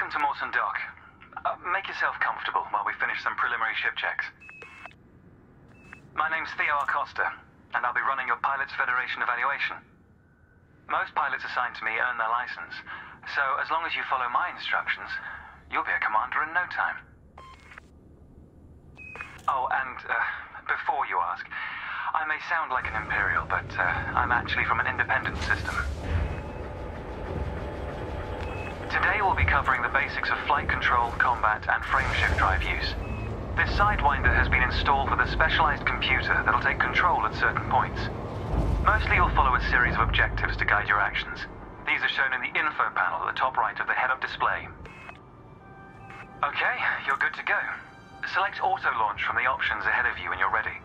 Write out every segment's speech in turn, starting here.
Welcome to Mawson Dock. Make yourself comfortable while we finish some preliminary ship checks. My name's Theo Acosta, and I'll be running your Pilots Federation evaluation. Most pilots assigned to me earn their license, so as long as you follow my instructions, you'll be a commander in no time. Oh, and before you ask, I may sound like an Imperial, but I'm actually from an independent system. Today we'll be covering the basics of flight control, combat, and frameshift drive use. This Sidewinder has been installed with a specialized computer that'll take control at certain points. Mostly you'll follow a series of objectives to guide your actions. These are shown in the info panel at the top right of the head-up display. Okay, you're good to go. Select auto launch from the options ahead of you when you're ready.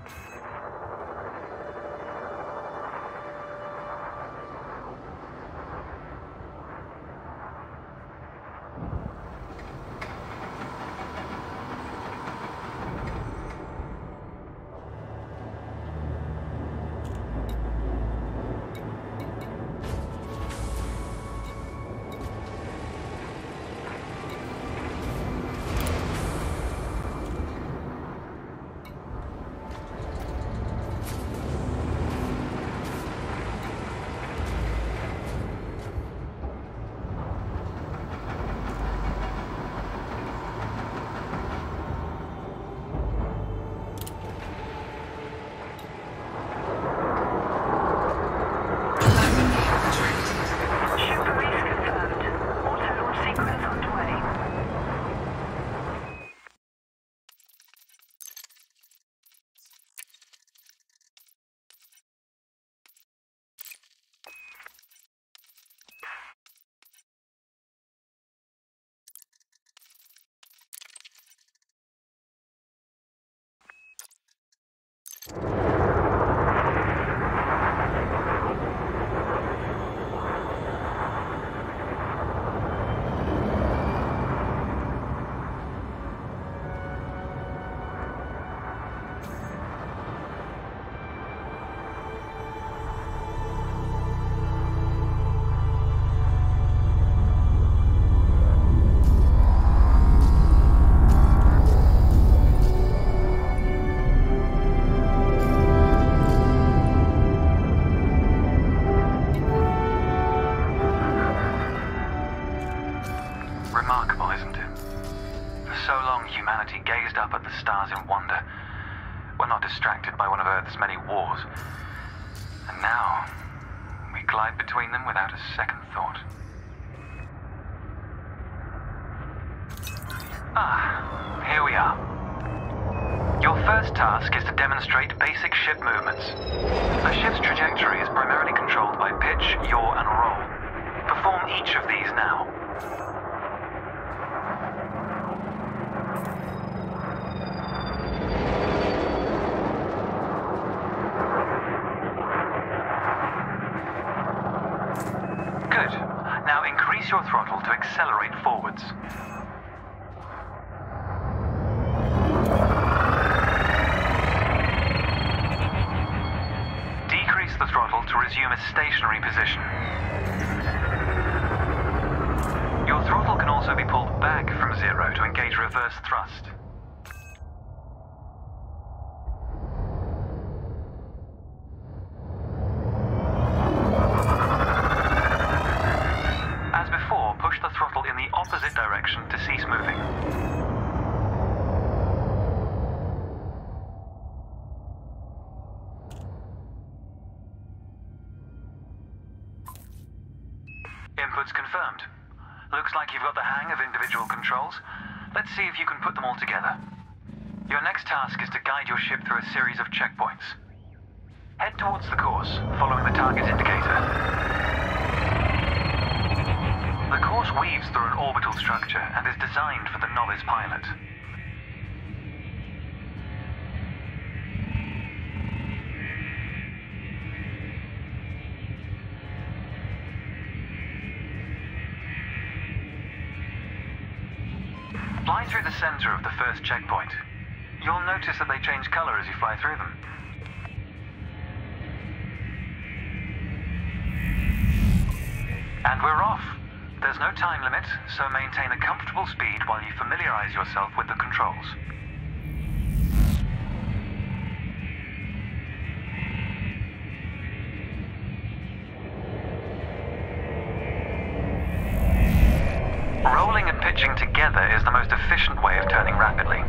Remarkable, isn't it? For so long, humanity gazed up at the stars in wonder. We're not distracted by one of Earth's many wars. And now, we glide between them without a second thought. Ah, here we are. Your first task is to demonstrate basic ship movements. A ship's trajectory is primarily controlled by pitch, yaw, and roll. Perform each of these now. Good. Now increase your throttle to accelerate forwards. Decrease the throttle to resume a stationary position. Your throttle can also be pulled back from zero to engage reverse thrust. As before, push the throttle in the opposite direction to cease moving. Inputs confirmed. Looks like you've got the hang of individual controls. Let's see if you can put them all together. Your next task is to guide your ship through a series of checkpoints. Head towards the course, following the target indicator. The course weaves through an orbital structure and is designed for the novice pilot. Fly through the center of the first checkpoint. You'll notice that they change color as you fly through them. And we're off. There's no time limit, so maintain a comfortable speed while you familiarize yourself with the controls. Rolling and pitching together is the most efficient way of turning rapidly.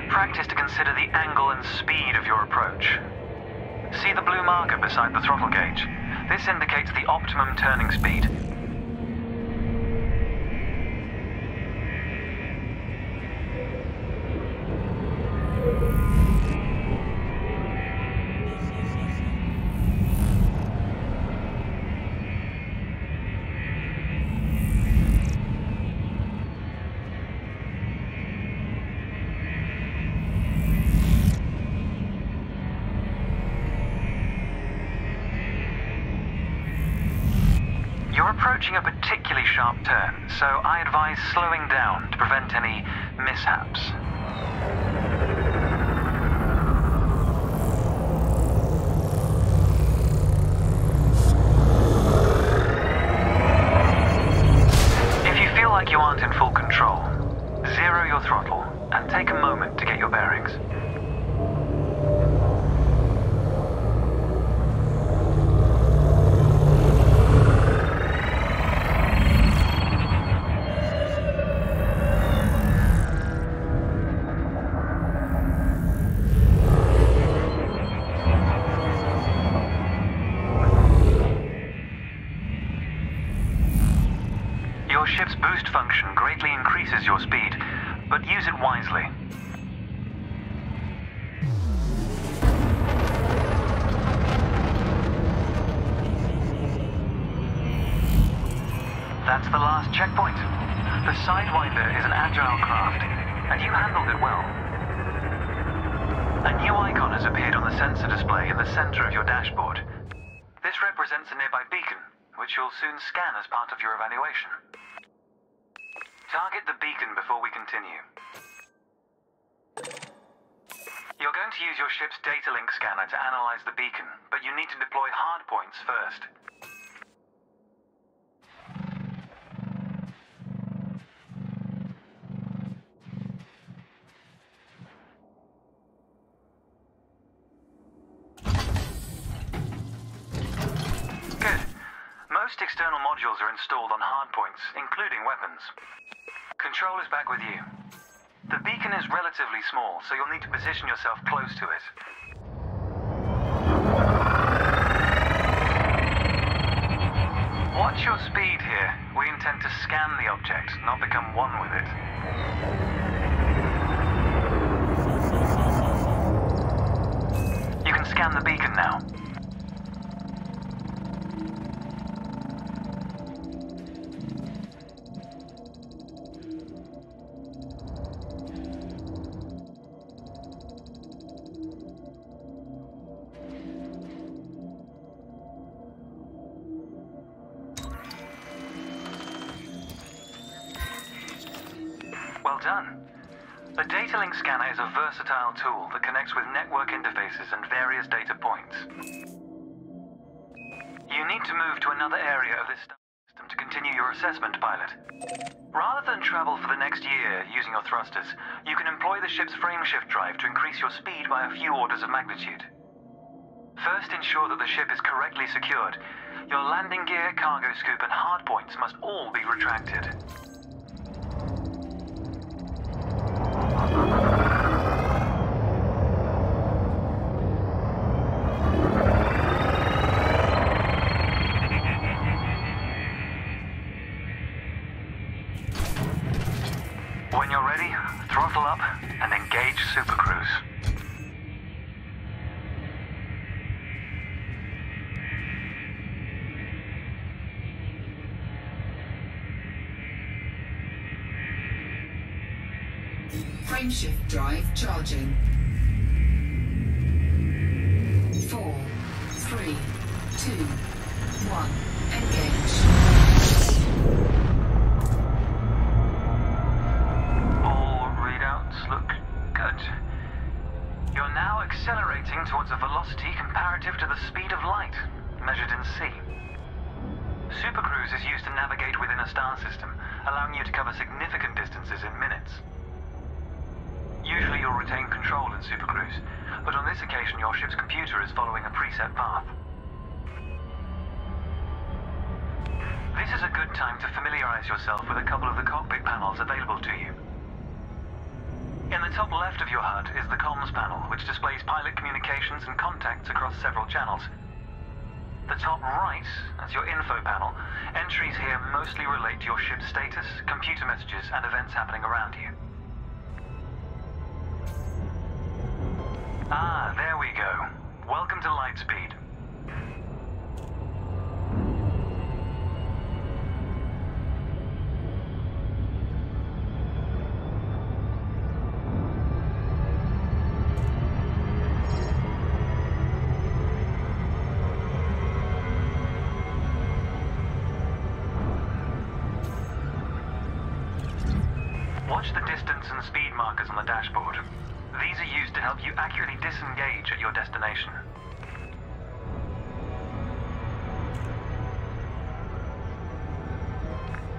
Practice to consider the angle and speed of your approach. See the blue marker beside the throttle gauge? This indicates the optimum turning speed. You're approaching a particularly sharp turn, so I advise slowing down to prevent any mishaps. If you feel like you aren't in full control, zero your throttle and take a moment to get your bearings. Your ship's boost function greatly increases your speed, but use it wisely. That's the last checkpoint. The Sidewinder is an agile craft, and you handled it well. A new icon has appeared on the sensor display in the center of your dashboard. This represents a nearby beacon, which you'll soon scan as part of your evaluation. Target the beacon before we continue. You're going to use your ship's data link scanner to analyze the beacon, but you need to deploy hardpoints first. Good. Most external modules are installed on hardpoints, including weapons. Control is back with you. The beacon is relatively small, so you'll need to position yourself close to it. Watch your speed here. We intend to scan the object, not become one with it. You can scan the beacon now. Well done. The data link scanner is a versatile tool that connects with network interfaces and various data points. You need to move to another area of this system to continue your assessment, pilot. Rather than travel for the next year using your thrusters, you can employ the ship's frameshift drive to increase your speed by a few orders of magnitude. First, ensure that the ship is correctly secured. Your landing gear, cargo scoop, and hardpoints must all be retracted. When you're ready, throttle up and engage Super Cruise. Frameshift drive charging. 4, 3, 2, 1. Engage. All readouts look good. You're now accelerating towards a velocity comparative to the speed of light, measured in C. Supercruise is used to navigate within a star system, allowing you to cover significant distances in minutes. Usually you'll retain control in Supercruise, but on this occasion your ship's computer is following a preset path. This is a good time to familiarize yourself with a couple of the cockpit panels available to you. In the top left of your HUD is the comms panel, which displays pilot communications and contacts across several channels. The top right is your info panel. Entries here mostly relate to your ship's status, computer messages, and events happening around you. Ah, there we go. Welcome to Lightspeed. Watch the distance and speed markers on the dashboard. These are used to help you accurately disengage at your destination.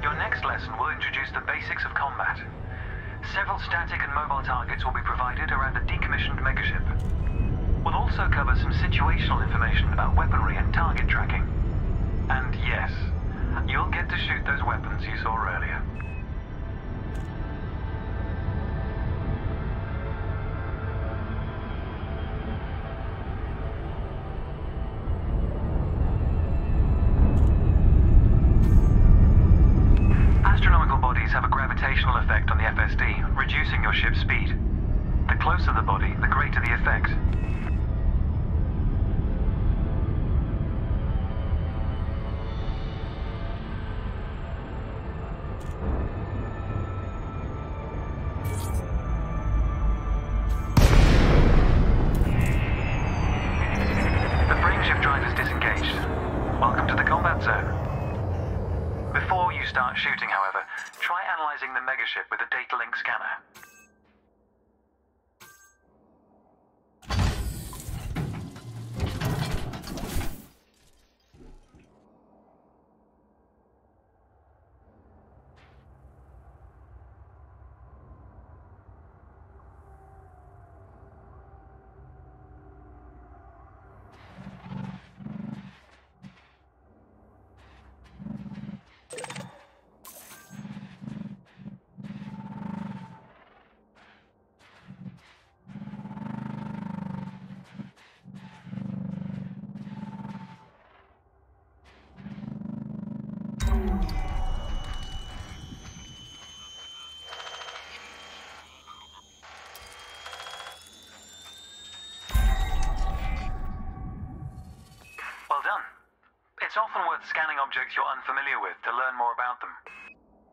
Your next lesson will introduce the basics of combat. Several static and mobile targets will be provided around a decommissioned megaship. We'll also cover some situational information about weaponry and target tracking. And yes, you'll get to shoot those weapons you saw earlier. Have a gravitational effect on the FSD, reducing your ship's speed. The closer the body, the greater the effect. The frameshift drive is disengaged. Welcome to the combat zone. Before you start shooting, however, try analyzing the megaship with a data link scanner. It's often worth scanning objects you're unfamiliar with to learn more about them.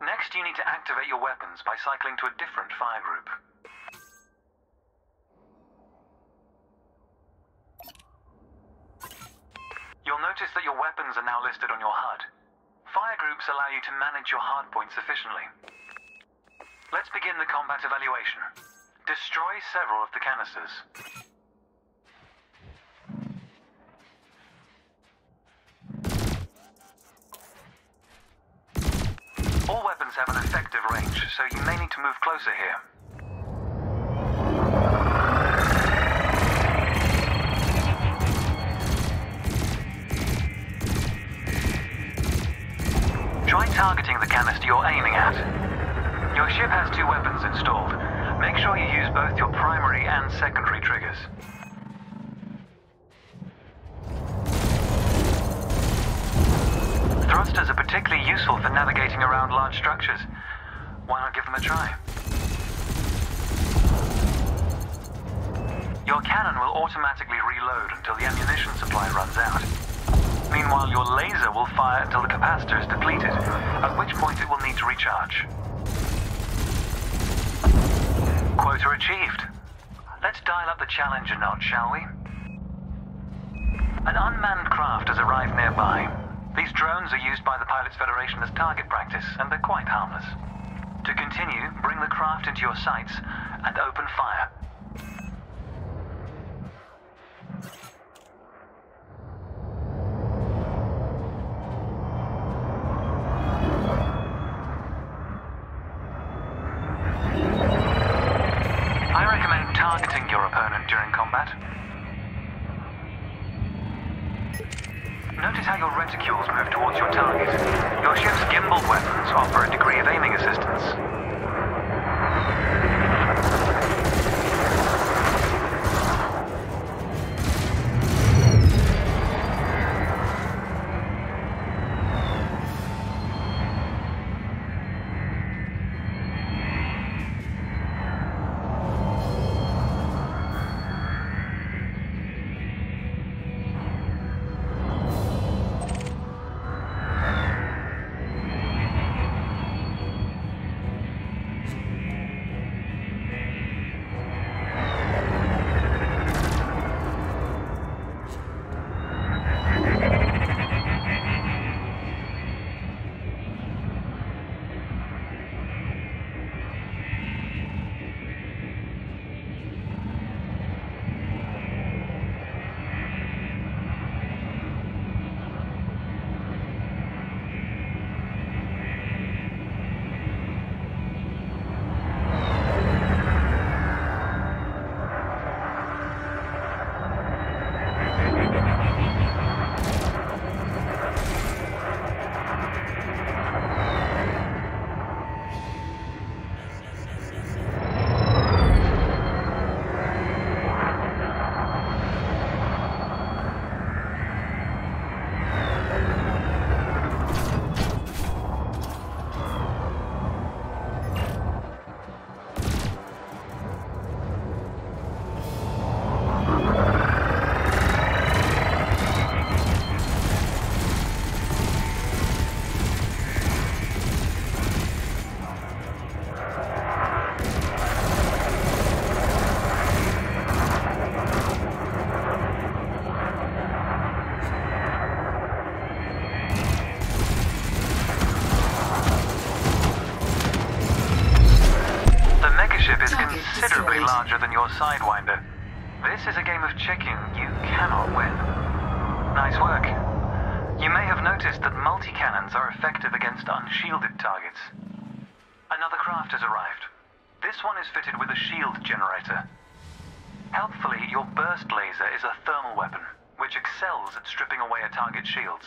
Next, you need to activate your weapons by cycling to a different fire group. You'll notice that your weapons are now listed on your HUD. Fire groups allow you to manage your hardpoints efficiently. Let's begin the combat evaluation. Destroy several of the canisters. All weapons have an effective range, so you may need to move closer here. Try targeting the canister you're aiming at. Your ship has 2 weapons installed. Make sure you use both your primary and secondary triggers. Thrusters are particularly useful for navigating around large structures. Why not give them a try? Your cannon will automatically reload until the ammunition supply runs out. Meanwhile, your laser will fire until the capacitor is depleted, at which point it will need to recharge. challenge or not, shall we? An unmanned craft has arrived nearby. These drones are used by the Pilots Federation as target practice, and they're quite harmless. To continue, bring the craft into your sights and open fire. I recommend targeting your opponent during combat. Notice how your reticules move towards your target. Your ship's gimbal weapons offer a degree of aiming assistance. Considerably larger than your Sidewinder. This is a game of chicken you cannot win. Nice work. You may have noticed that multi-cannons are effective against unshielded targets. Another craft has arrived. This one is fitted with a shield generator. Helpfully, your burst laser is a thermal weapon, which excels at stripping away a target's shields.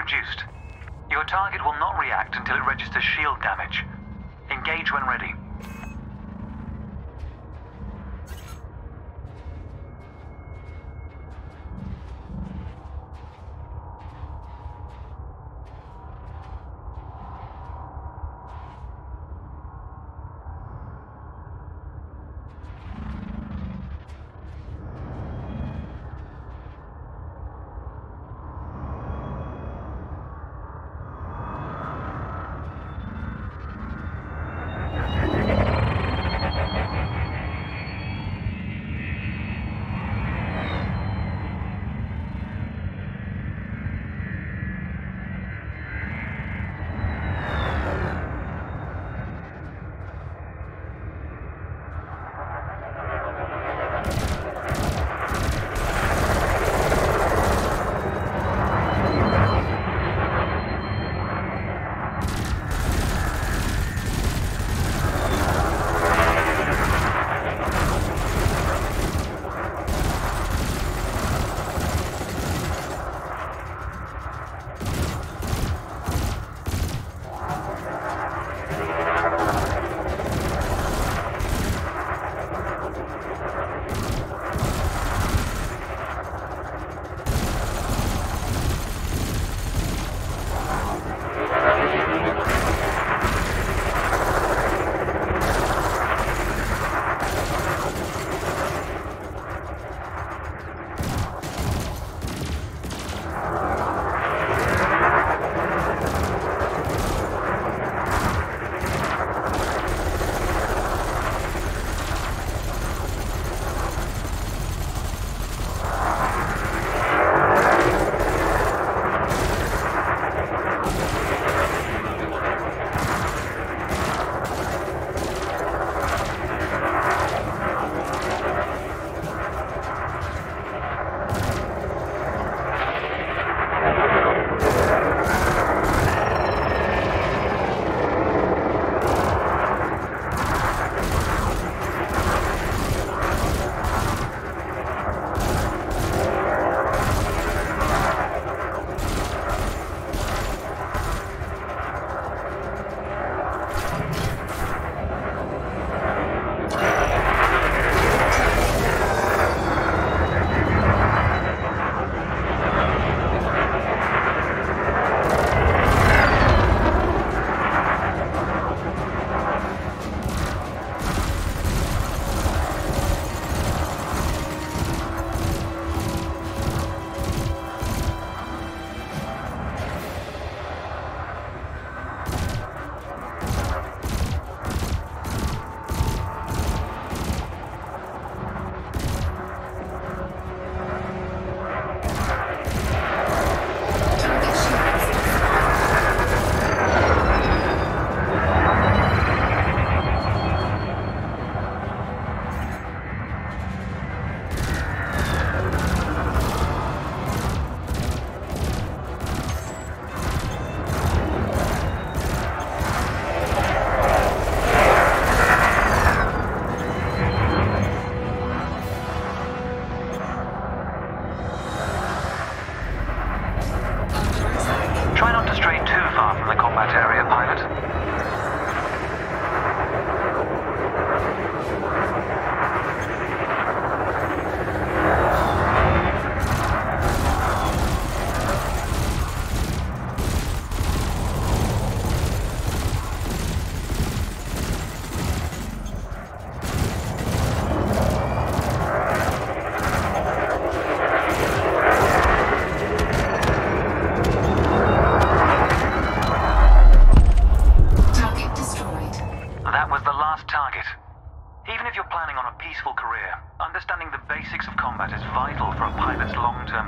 reduced. Your target will not react until it registers shield damage. Engage when ready.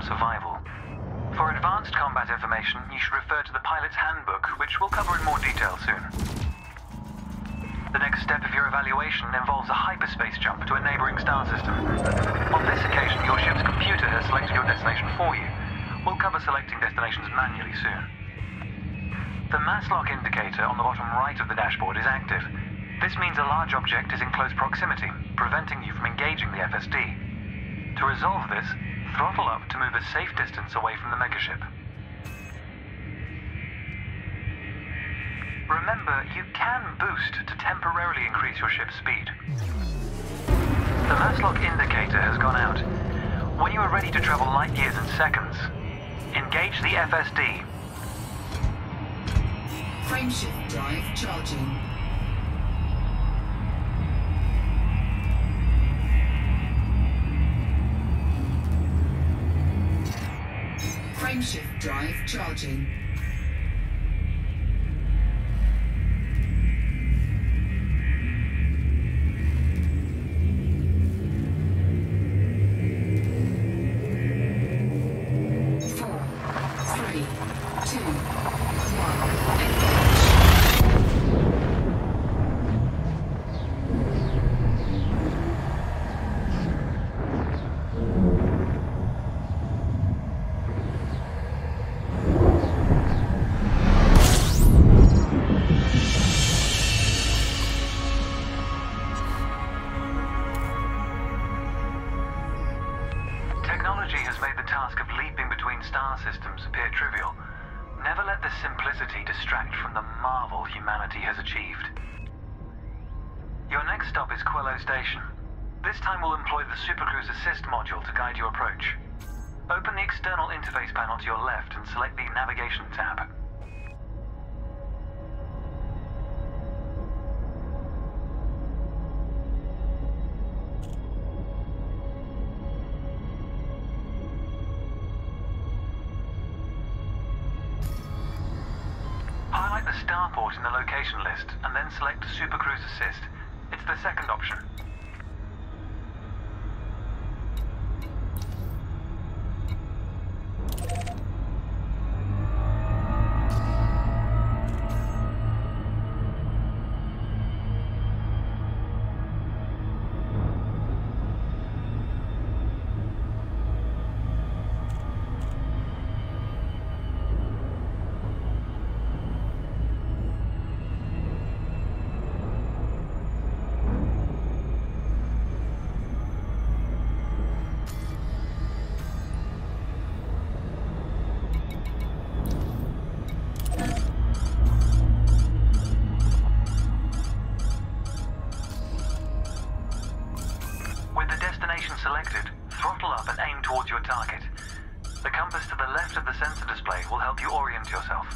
Survival. For advanced combat information, you should refer to the pilot's handbook, which we'll cover in more detail soon. The next step of your evaluation involves a hyperspace jump to a neighboring star system. On this occasion, your ship's computer has selected your destination for you. We'll cover selecting destinations manually soon. The mass lock indicator on the bottom right of the dashboard is active. This means a large object is in close proximity, preventing you from engaging the FSD. To resolve this, throttle up to move a safe distance away from the megaship. Remember, you can boost to temporarily increase your ship's speed. The mass lock indicator has gone out. When you are ready to travel light years in seconds, engage the FSD. Frameshift drive charging. Frameshift drive charging. Technology has made the task of leaping between star systems appear trivial. Never let this simplicity distract from the marvel humanity has achieved. Your next stop is Quello Station. This time we'll employ the Supercruise Assist module to guide your approach. Open the external interface panel to your left and select the Navigation tab. Highlight the starport in the location list and then select Supercruise Assist. It's the second option. Selected, throttle up and aim towards your target. The compass to the left of the sensor display will help you orient yourself.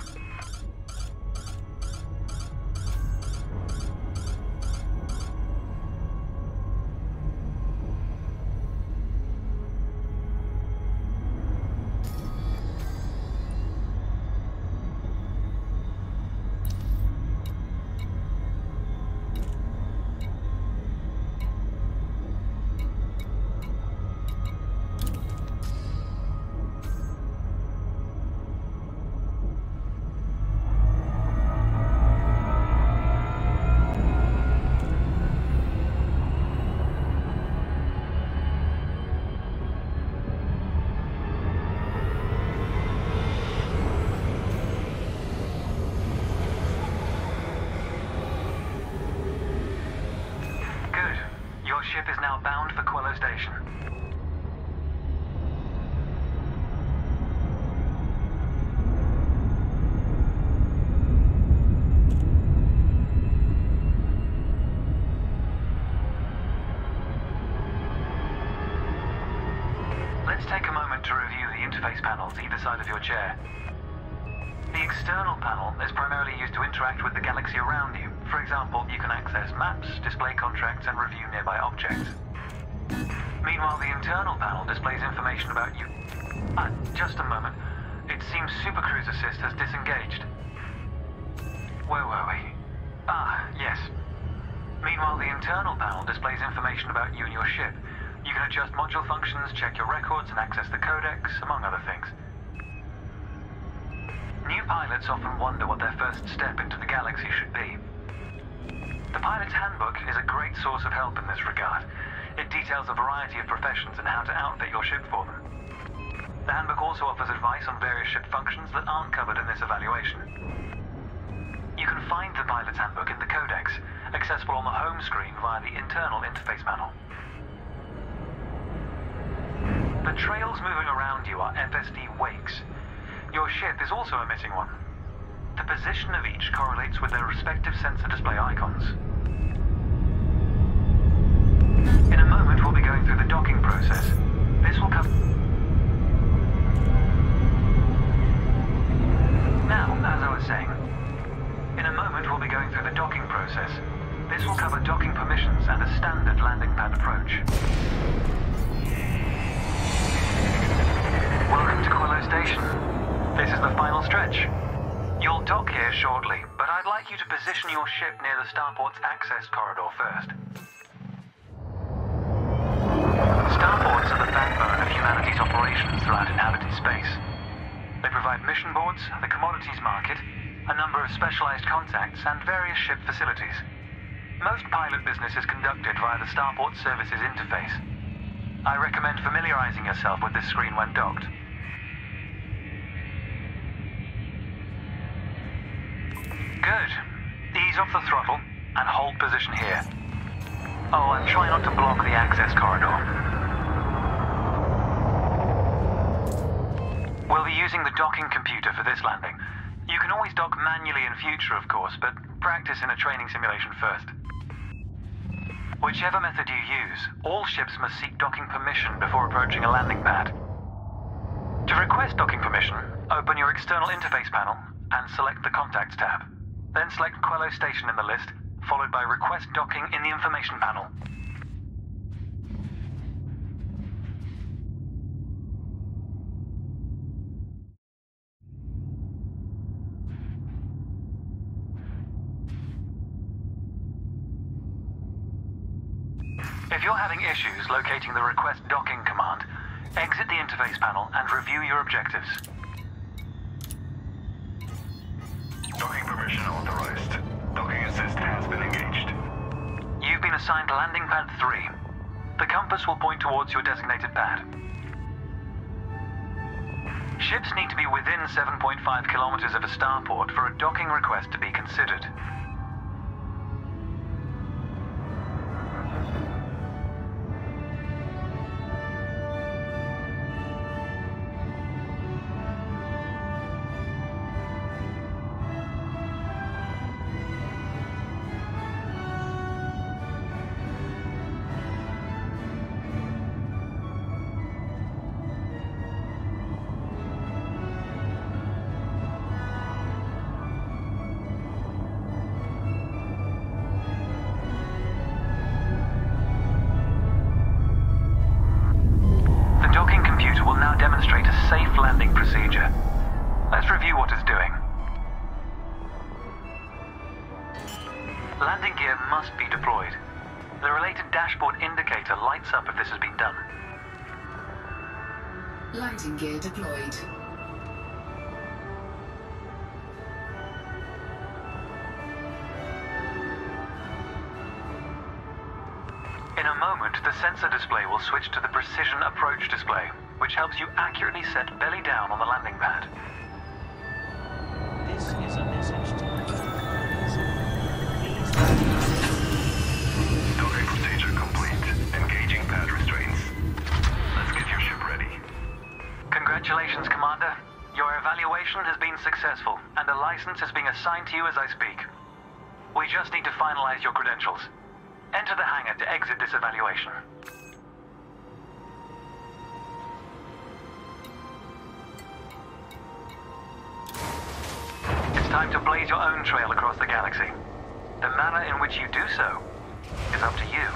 Your ship is now bound for Quello Station. Let's take a moment to review the interface panels either side of your chair. The external panel is primarily used to interact with the galaxy around you. For example, you can access maps, display contracts, and review nearby objects. Meanwhile, the internal panel displays information about you. Just a moment. It seems Supercruise Assist has disengaged. Where were we? Yes. Meanwhile, the internal panel displays information about you and your ship. You can adjust module functions, check your records, and access the codex, among other things. New pilots often wonder what their first step into the galaxy should be. The pilot's handbook is a great source of help in this regard. It details a variety of professions and how to outfit your ship for them. The handbook also offers advice on various ship functions that aren't covered in this evaluation. You can find the pilot's handbook in the codex, accessible on the home screen via the internal interface panel. The trails moving around you are FSD wakes. Your ship is also emitting one. The position of each correlates with their respective sensor display icons. In a moment, we'll be going through the docking process. This will cover... Now, as I was saying, in a moment we'll be going through the docking process. This will cover docking permissions and a standard landing pad approach. Welcome to Quillo Station. This is the final stretch. You'll dock here shortly, but I'd like you to position your ship near the starport's access corridor first. Starports are the backbone of humanity's operations throughout inhabited space. They provide mission boards, the commodities market, a number of specialized contacts, and various ship facilities. Most pilot business is conducted via the Starport Services interface. I recommend familiarizing yourself with this screen when docked. Good. Ease off the throttle and hold position here. Oh, and try not to block the access corridor. We'll be using the docking computer for this landing. You can always dock manually in future, of course, but practice in a training simulation first. Whichever method you use, all ships must seek docking permission before approaching a landing pad. To request docking permission, open your external interface panel and select the Contacts tab. Then select Quillo Station in the list, followed by Request Docking in the information panel. If you're having issues locating the Request Docking command, exit the interface panel and review your objectives. Docking permission authorized. Docking assist has been engaged. You've been assigned Landing Pad 3. The compass will point towards your designated pad. Ships need to be within 7.5 kilometers of a starport for a docking request to be considered. Demonstrate a safe landing procedure. Let's review what it's doing. Landing gear must be deployed. The related dashboard indicator lights up if this has been done. Landing gear deployed. In a moment, the sensor display will switch to the Precision Approach display, which helps you accurately set belly down on the landing pad. This is a message to Docking procedure complete. Engaging pad restraints. Let's get your ship ready. Congratulations, Commander. Your evaluation has been successful, and a license is being assigned to you as I speak. We just need to finalize your credentials. Enter the hangar to exit this evaluation. It's time to blaze your own trail across the galaxy. The manner in which you do so is up to you.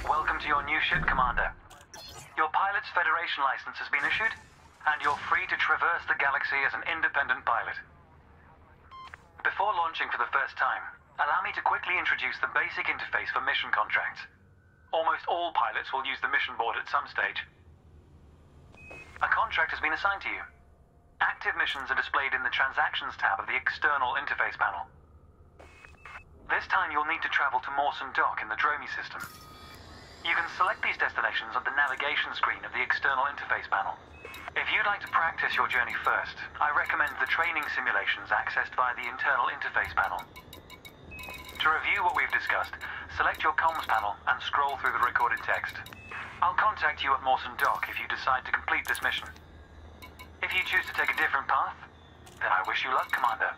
Welcome to your new ship, Commander. Your pilot's Federation license has been issued, and you're free to traverse the galaxy as an independent pilot. Before launching for the first time, allow me to quickly introduce the basic interface for mission contracts. Almost all pilots will use the mission board at some stage. A contract has been assigned to you. Active missions are displayed in the Transactions tab of the external interface panel. This time you'll need to travel to Mawson Dock in the Dromi system. You can select these destinations on the navigation screen of the external interface panel. If you'd like to practice your journey first, I recommend the training simulations accessed via the internal interface panel. To review what we've discussed, select your comms panel and scroll through the recorded text. I'll contact you at Mawson Dock if you decide to complete this mission. If you choose to take a different path, then I wish you luck, Commander.